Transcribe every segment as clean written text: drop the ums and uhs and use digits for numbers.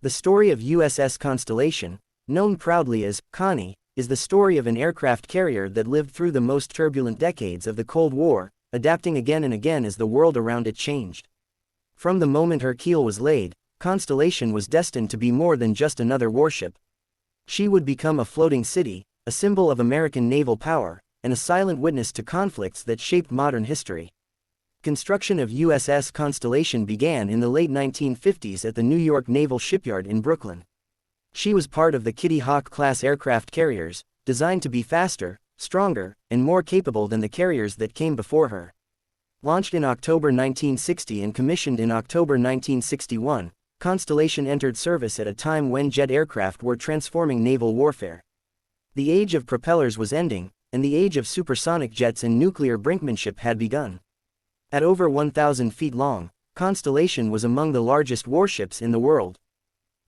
The story of USS Constellation, known proudly as Connie, is the story of an aircraft carrier that lived through the most turbulent decades of the Cold War, adapting again and again as the world around it changed. From the moment her keel was laid, Constellation was destined to be more than just another warship. She would become a floating city, a symbol of American naval power, and a silent witness to conflicts that shaped modern history. Construction of USS Constellation began in the late 1950s at the New York Naval Shipyard in Brooklyn. She was part of the Kitty Hawk-class aircraft carriers, designed to be faster, stronger, and more capable than the carriers that came before her. Launched in October 1960 and commissioned in October 1961, Constellation entered service at a time when jet aircraft were transforming naval warfare. The age of propellers was ending, and the age of supersonic jets and nuclear brinkmanship had begun. At over 1,000 feet long, Constellation was among the largest warships in the world.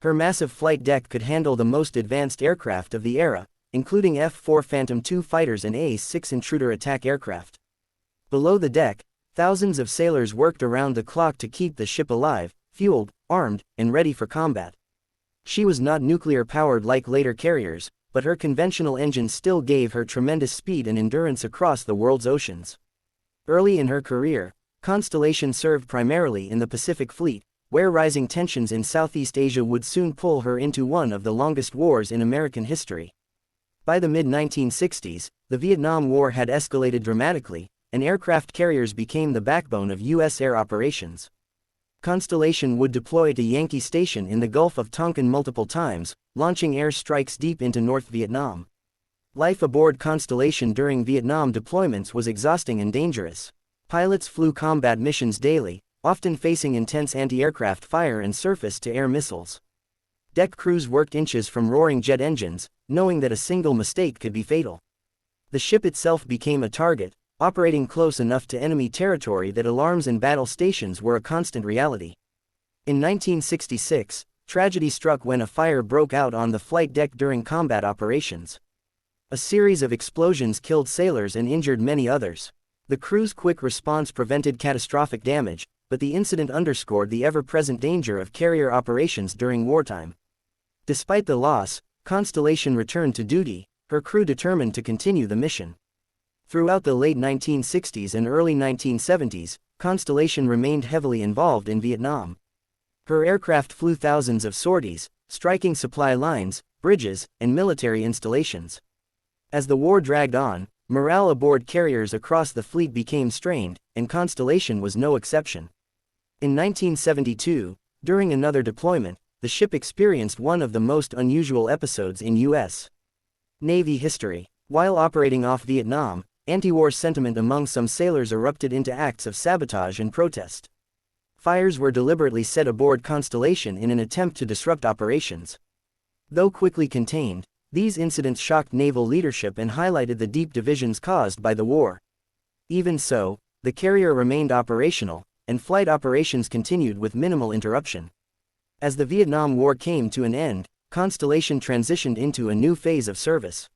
Her massive flight deck could handle the most advanced aircraft of the era, including F-4 Phantom II fighters and A-6 Intruder attack aircraft. Below the deck, thousands of sailors worked around the clock to keep the ship alive, fueled, armed, and ready for combat. She was not nuclear-powered like later carriers, but her conventional engines still gave her tremendous speed and endurance across the world's oceans. Early in her career, Constellation served primarily in the Pacific Fleet, where rising tensions in Southeast Asia would soon pull her into one of the longest wars in American history. By the mid-1960s, the Vietnam War had escalated dramatically, and aircraft carriers became the backbone of U.S. air operations. Constellation would deploy to Yankee Station in the Gulf of Tonkin multiple times, launching air strikes deep into North Vietnam. Life aboard Constellation during Vietnam deployments was exhausting and dangerous. Pilots flew combat missions daily, often facing intense anti-aircraft fire and surface-to-air missiles. Deck crews worked inches from roaring jet engines, knowing that a single mistake could be fatal. The ship itself became a target, operating close enough to enemy territory that alarms and battle stations were a constant reality. In 1966, tragedy struck when a fire broke out on the flight deck during combat operations. A series of explosions killed sailors and injured many others. The crew's quick response prevented catastrophic damage, but the incident underscored the ever-present danger of carrier operations during wartime. Despite the loss, Constellation returned to duty, her crew determined to continue the mission. Throughout the late 1960s and early 1970s, Constellation remained heavily involved in Vietnam. Her aircraft flew thousands of sorties, striking supply lines, bridges, and military installations. As the war dragged on, morale aboard carriers across the fleet became strained, and Constellation was no exception. In 1972, during another deployment, the ship experienced one of the most unusual episodes in U.S. Navy history. While operating off Vietnam, anti-war sentiment among some sailors erupted into acts of sabotage and protest. Fires were deliberately set aboard Constellation in an attempt to disrupt operations. Though quickly contained, these incidents shocked naval leadership and highlighted the deep divisions caused by the war. Even so, the carrier remained operational, and flight operations continued with minimal interruption. As the Vietnam War came to an end, Constellation transitioned into a new phase of service.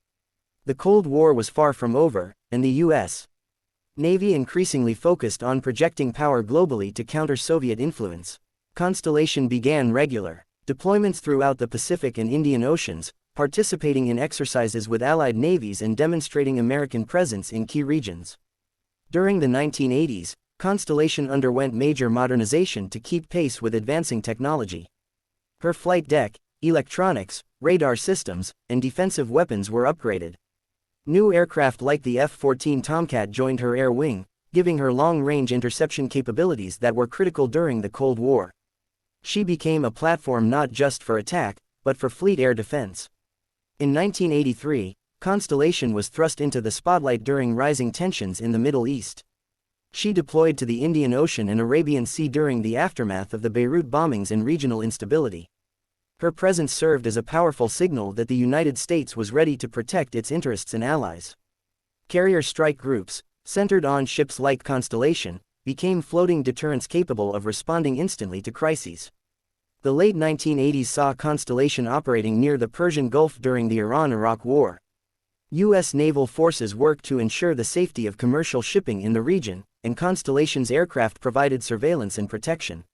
The Cold War was far from over, and the U.S. Navy increasingly focused on projecting power globally to counter Soviet influence. Constellation began regular deployments throughout the Pacific and Indian Oceans, participating in exercises with Allied navies and demonstrating American presence in key regions. During the 1980s, Constellation underwent major modernization to keep pace with advancing technology. Her flight deck, electronics, radar systems, and defensive weapons were upgraded. New aircraft like the F-14 Tomcat joined her air wing, giving her long-range interception capabilities that were critical during the Cold War. She became a platform not just for attack, but for fleet air defense. In 1983, Constellation was thrust into the spotlight during rising tensions in the Middle East. She deployed to the Indian Ocean and Arabian Sea during the aftermath of the Beirut bombings and regional instability. Her presence served as a powerful signal that the United States was ready to protect its interests and allies. Carrier strike groups, centered on ships like Constellation, became floating deterrents capable of responding instantly to crises. The late 1980s saw Constellation operating near the Persian Gulf during the Iran-Iraq War. U.S. naval forces worked to ensure the safety of commercial shipping in the region, and Constellation's aircraft provided surveillance and protection.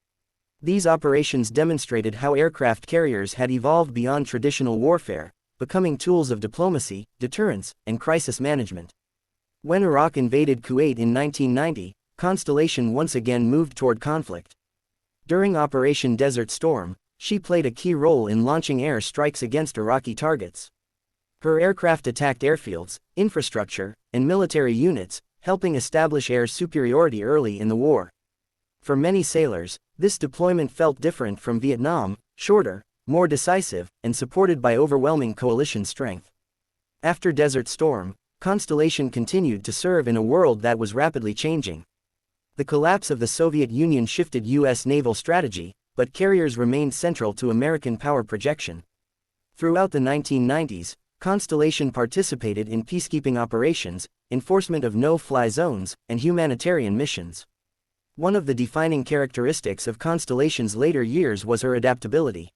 These operations demonstrated how aircraft carriers had evolved beyond traditional warfare, becoming tools of diplomacy, deterrence, and crisis management. When Iraq invaded Kuwait in 1990, Constellation once again moved toward conflict. During Operation Desert Storm, she played a key role in launching air strikes against Iraqi targets. Her aircraft attacked airfields, infrastructure, and military units, helping establish air superiority early in the war. For many sailors, this deployment felt different from Vietnam, shorter, more decisive, and supported by overwhelming coalition strength. After Desert Storm, Constellation continued to serve in a world that was rapidly changing. The collapse of the Soviet Union shifted U.S. naval strategy, but carriers remained central to American power projection. Throughout the 1990s, Constellation participated in peacekeeping operations, enforcement of no-fly zones, and humanitarian missions. One of the defining characteristics of Constellation's later years was her adaptability.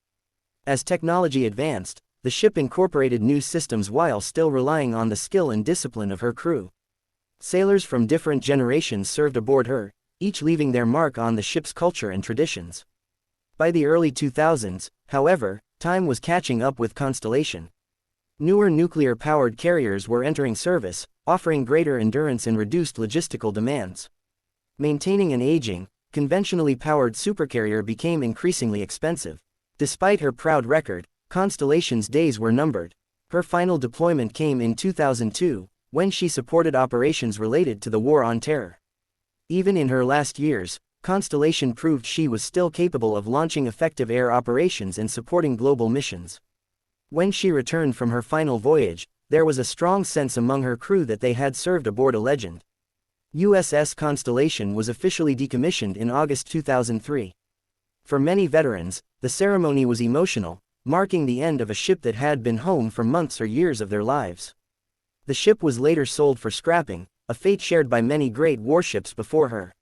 As technology advanced, the ship incorporated new systems while still relying on the skill and discipline of her crew. Sailors from different generations served aboard her, each leaving their mark on the ship's culture and traditions. By the early 2000s, however, time was catching up with Constellation. Newer nuclear-powered carriers were entering service, offering greater endurance and reduced logistical demands. Maintaining an aging, conventionally powered supercarrier became increasingly expensive. Despite her proud record, Constellation's days were numbered. Her final deployment came in 2002, when she supported operations related to the War on Terror. Even in her last years, Constellation proved she was still capable of launching effective air operations and supporting global missions. When she returned from her final voyage, there was a strong sense among her crew that they had served aboard a legend. USS Constellation was officially decommissioned in August 2003. For many veterans, the ceremony was emotional, marking the end of a ship that had been home for months or years of their lives. The ship was later sold for scrapping, a fate shared by many great warships before her.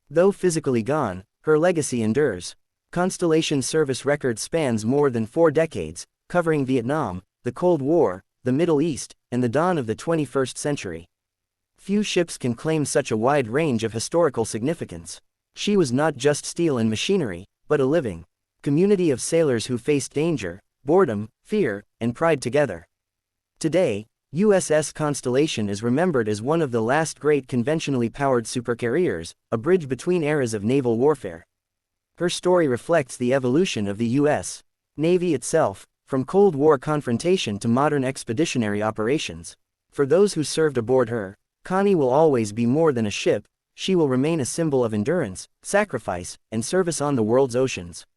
Though physically gone, her legacy endures. Constellation's service record spans more than 4 decades, covering Vietnam, the Cold War, the Middle East, and the dawn of the 21st century. Few ships can claim such a wide range of historical significance. She was not just steel and machinery, but a living community of sailors who faced danger, boredom, fear, and pride together. Today, USS Constellation is remembered as one of the last great conventionally powered supercarriers, a bridge between eras of naval warfare. Her story reflects the evolution of the U.S. Navy itself, from Cold War confrontation to modern expeditionary operations. For those who served aboard her, Connie will always be more than a ship. She will remain a symbol of endurance, sacrifice, and service on the world's oceans.